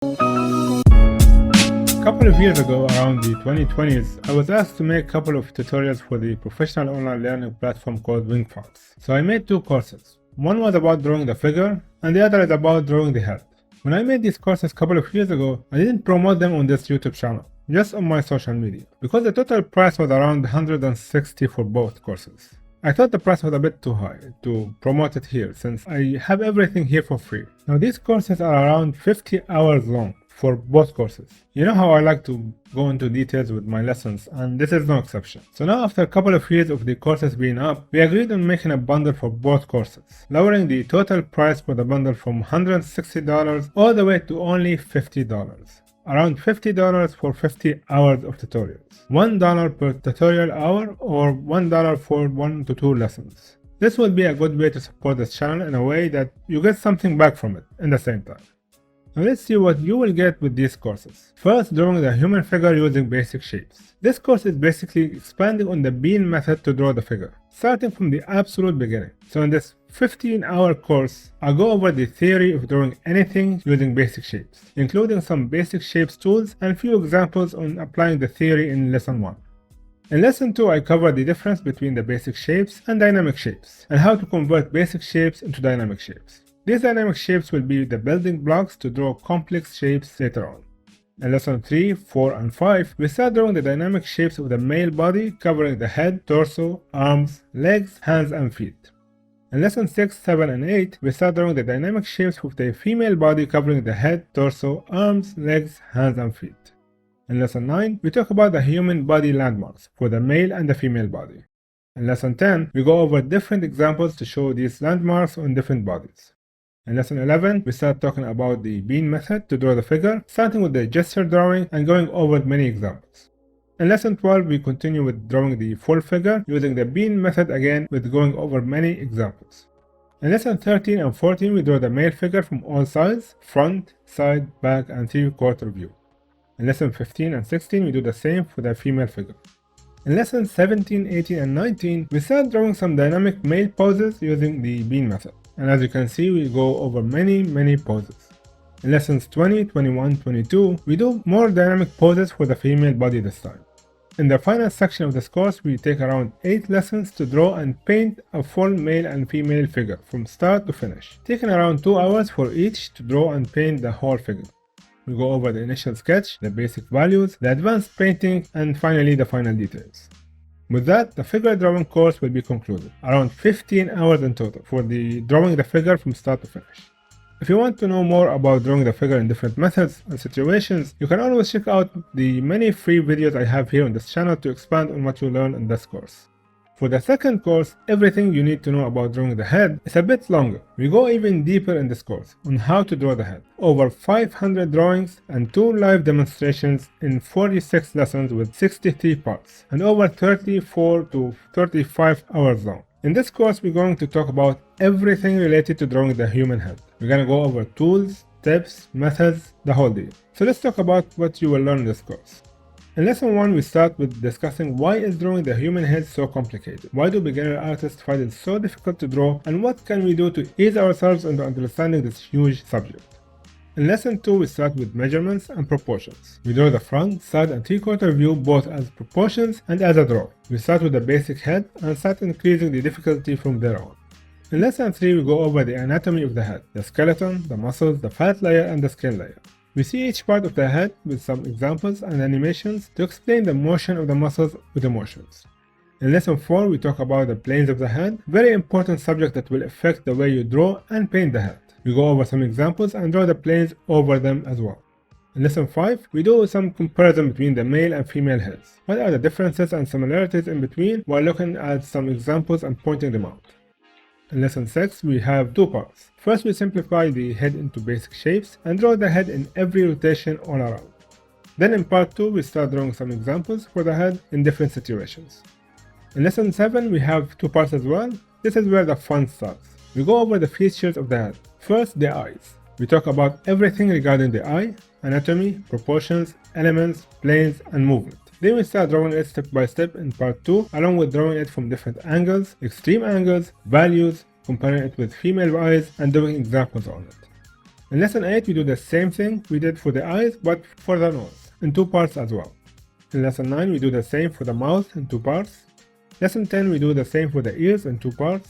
A couple of years ago, around the 2020s, I was asked to make a couple of tutorials for the professional online learning platform called Wingfox. So I made two courses. One was about drawing the figure, and the other is about drawing the head. When I made these courses a couple of years ago, I didn't promote them on this YouTube channel, just on my social media, because the total price was around $160 for both courses. I thought the price was a bit too high to promote it here, since I have everything here for free. Now these courses are around 50 hours long for both courses. You know how I like to go into details with my lessons, and this is no exception. So now, after a couple of years of the courses being up, we agreed on making a bundle for both courses, lowering the total price for the bundle from $160 all the way to only $50. Around $50 for 50 hours of tutorials. $1 per tutorial hour, or $1 for 1 to 2 lessons. This would be a good way to support this channel in a way that you get something back from it in the same time. Now let's see what you will get with these courses. First, drawing the human figure using basic shapes. This course is basically expanding on the bean method to draw the figure, starting from the absolute beginning. So in this 15-hour course, I'll go over the theory of drawing anything using basic shapes, including some basic shapes tools and few examples on applying the theory in lesson 1. In lesson 2, I cover the difference between the basic shapes and dynamic shapes, and how to convert basic shapes into dynamic shapes. These dynamic shapes will be the building blocks to draw complex shapes later on. In lesson 3, 4, and 5, we start drawing the dynamic shapes of the male body, covering the head, torso, arms, legs, hands, and feet. In lesson 6, 7, and 8, we start drawing the dynamic shapes of the female body, covering the head, torso, arms, legs, hands, and feet. In lesson 9, we talk about the human body landmarks for the male and the female body. In lesson 10, we go over different examples to show these landmarks on different bodies. In lesson 11, we start talking about the bean method to draw the figure, starting with the gesture drawing and going over many examples. In lesson 12, we continue with drawing the full figure using the bean method again, with going over many examples. In lesson 13 and 14, we draw the male figure from all sides, front, side, back, and 3/4 view. In lesson 15 and 16, we do the same for the female figure. In lessons 17, 18, and 19, we start drawing some dynamic male poses using the bean method. And as you can see, we go over many poses. In lessons 20, 21, 22, we do more dynamic poses for the female body this time. In the final section of this course, we take around 8 lessons to draw and paint a full male and female figure from start to finish, taking around 2 hours for each to draw and paint the whole figure. We go over the initial sketch, the basic values, the advanced painting, and finally the final details. With that, the figure drawing course will be concluded, around 15 hours in total for the drawing the figure from start to finish. If you want to know more about drawing the figure in different methods and situations, you can always check out the many free videos I have here on this channel to expand on what you learn in this course. For the second course, everything you need to know about drawing the head, is a bit longer. We go even deeper in this course on how to draw the head. Over 500 drawings and 2 live demonstrations in 46 lessons with 63 parts, and over 34 to 35 hours long. In this course, we're going to talk about everything related to drawing the human head. We're going to go over tools, tips, methods, the whole deal. So let's talk about what you will learn in this course. In lesson 1, we start with discussing why is drawing the human head so complicated? Why do beginner artists find it so difficult to draw? And what can we do to ease ourselves into understanding this huge subject? In lesson 2, we start with measurements and proportions. We draw the front, side, and 3/4 view both as proportions and as a draw. We start with the basic head and start increasing the difficulty from there on. In lesson 3, we go over the anatomy of the head, the skeleton, the muscles, the fat layer, and the skin layer. We see each part of the head with some examples and animations to explain the motion of the muscles with emotions. In lesson 4, we talk about the planes of the head, very important subject that will affect the way you draw and paint the head. We go over some examples and draw the planes over them as well. In lesson 5, we do some comparison between the male and female heads. What are the differences and similarities in between, while looking at some examples and pointing them out. In lesson 6, we have 2 parts. First, we simplify the head into basic shapes and draw the head in every rotation all around. Then in part 2, we start drawing some examples for the head in different situations. In lesson 7, we have 2 parts as well. This is where the fun starts. We go over the features of the head. First, the eyes. We talk about everything regarding the eye, anatomy, proportions, elements, planes, and movement. Then we start drawing it step by step in part 2, along with drawing it from different angles, extreme angles, values, comparing it with female eyes, and doing examples on it. In lesson 8 we do the same thing we did for the eyes but for the nose, in 2 parts as well. In lesson 9 we do the same for the mouth in 2 parts. Lesson 10 we do the same for the ears in 2 parts.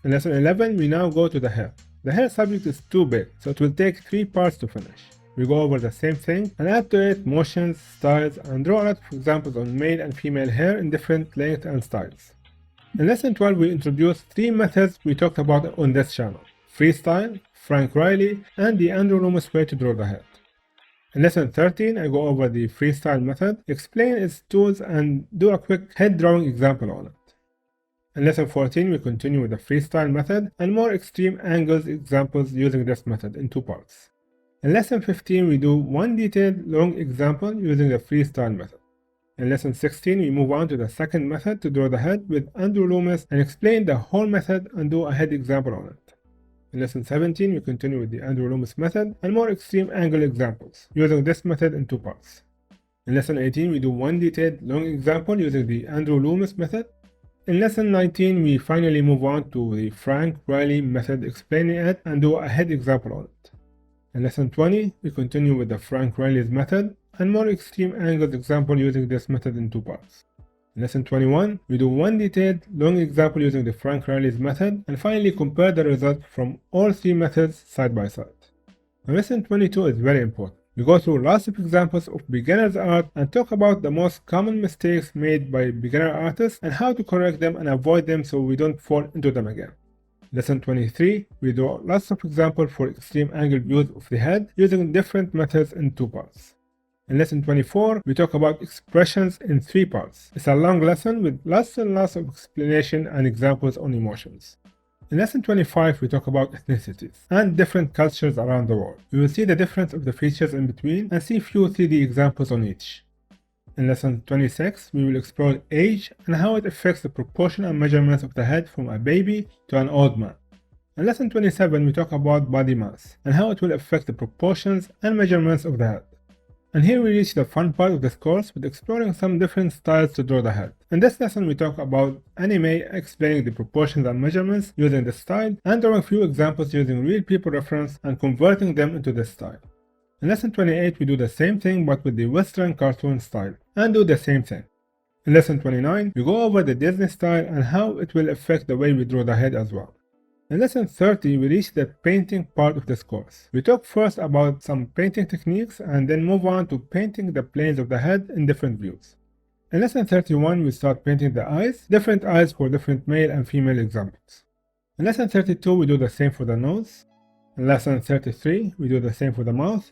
In lesson 11 we now go to the hair. The hair subject is too big, so it will take 3 parts to finish. We go over the same thing and add to it motions, styles, and draw a lot of examples on male and female hair in different lengths and styles. In lesson 12 we introduced 3 methods we talked about on this channel: freestyle, Frank Riley, and the Andrew Loomis way to draw the head. In lesson 13 I go over the freestyle method, explain its tools, and do a quick head drawing example on it. In lesson 14 we continue with the freestyle method and more extreme angles examples using this method in 2 parts. In lesson 15 we do one detailed long example using the freestyle method. In lesson 16 we move on to the second method to draw the head with Andrew Loomis and explain the whole method and do a head example on it. In lesson 17 we continue with the Andrew Loomis method and more extreme angle examples using this method in 2 parts. In lesson 18 we do one detailed long example using the Andrew Loomis method. In lesson 19 we finally move on to the Frank Riley method, explaining it and do a head example on it. In lesson 20 we continue with the Frank Riley's method and more extreme angles example using this method in 2 parts. In lesson 21 we do one detailed long example using the Frank Riley's method and finally compare the results from all 3 methods side by side. Now lesson 22 is very important. We go through lots of examples of beginner's art and talk about the most common mistakes made by beginner artists and how to correct them and avoid them so we don't fall into them again. Lesson 23 we do lots of examples for extreme angle views of the head using different methods in 2 parts. In lesson 24 we talk about expressions in 3 parts. It's a long lesson with lots and lots of explanation and examples on emotions. In lesson 25 we talk about ethnicities and different cultures around the world. We will see the difference of the features in between and see few 3D examples on each. In lesson 26 we will explore age and how it affects the proportion and measurements of the head from a baby to an old man. In lesson 27 we talk about body mass and how it will affect the proportions and measurements of the head. And here we reach the fun part of this course with exploring some different styles to draw the head. In this lesson we talk about anime, explaining the proportions and measurements using the style and drawing a few examples using real people reference and converting them into this style. In lesson 28 we do the same thing but with the Western cartoon style and do the same thing. In lesson 29 we go over the Disney style and how it will affect the way we draw the head as well. In lesson 30 we reach the painting part of this course. We talk first about some painting techniques and then move on to painting the planes of the head in different views. In lesson 31 we start painting the eyes, different eyes for different male and female examples. In lesson 32 we do the same for the nose. In lesson 33 we do the same for the mouth.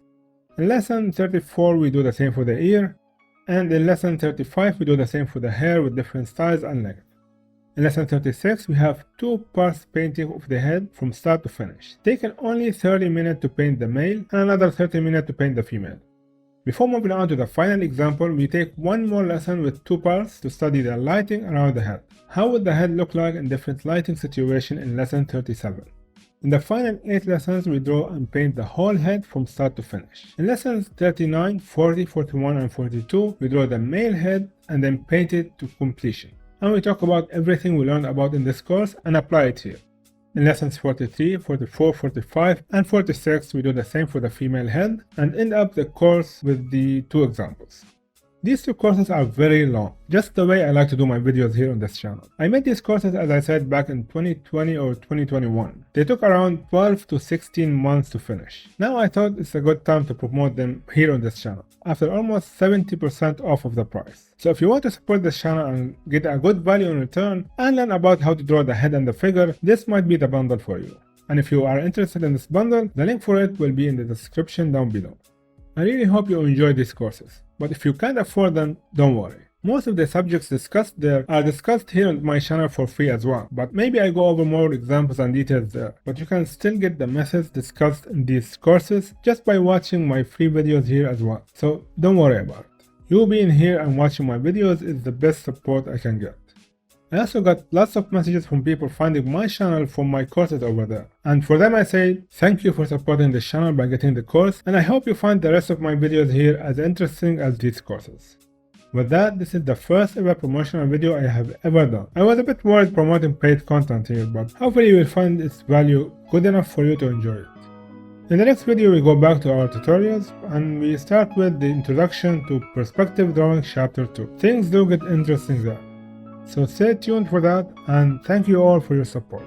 In lesson 34 we do the same for the ear. And in lesson 35 we do the same for the hair with different styles and length. In lesson 36 we have 2 parts painting of the head from start to finish, taking only 30 minutes to paint the male and another 30 minutes to paint the female. Before moving on to the final example, we take one more lesson with 2 parts to study the lighting around the head. How would the head look like in different lighting situations in lesson 37. In the final 8 lessons we draw and paint the whole head from start to finish. In lessons 39, 40, 41 and 42 we draw the male head and then paint it to completion. And we talk about everything we learned about in this course and apply it here. In lessons 43, 44, 45 and 46 we do the same for the female head and end up the course with the 2 examples. These 2 courses are very long, just the way I like to do my videos here on this channel. I made these courses as I said back in 2020 or 2021. They took around 12 to 16 months to finish. Now I thought it's a good time to promote them here on this channel, after almost 70% off of the price. So if you want to support this channel and get a good value in return and learn about how to draw the head and the figure, this might be the bundle for you. And if you are interested in this bundle, the link for it will be in the description down below. I really hope you enjoy these courses, but if you can't afford them, don't worry. Most of the subjects discussed there are discussed here on my channel for free as well, but maybe I go over more examples and details there. But you can still get the methods discussed in these courses just by watching my free videos here as well, so don't worry about it. You being here and watching my videos is the best support I can get. I also got lots of messages from people finding my channel from my courses over there. And for them I say, thank you for supporting this channel by getting the course, and I hope you find the rest of my videos here as interesting as these courses. With that, this is the first ever promotional video I have ever done. I was a bit worried promoting paid content here, but hopefully you will find its value good enough for you to enjoy it. In the next video we go back to our tutorials and we start with the introduction to perspective drawing chapter 2. Things do get interesting there. So stay tuned for that and thank you all for your support.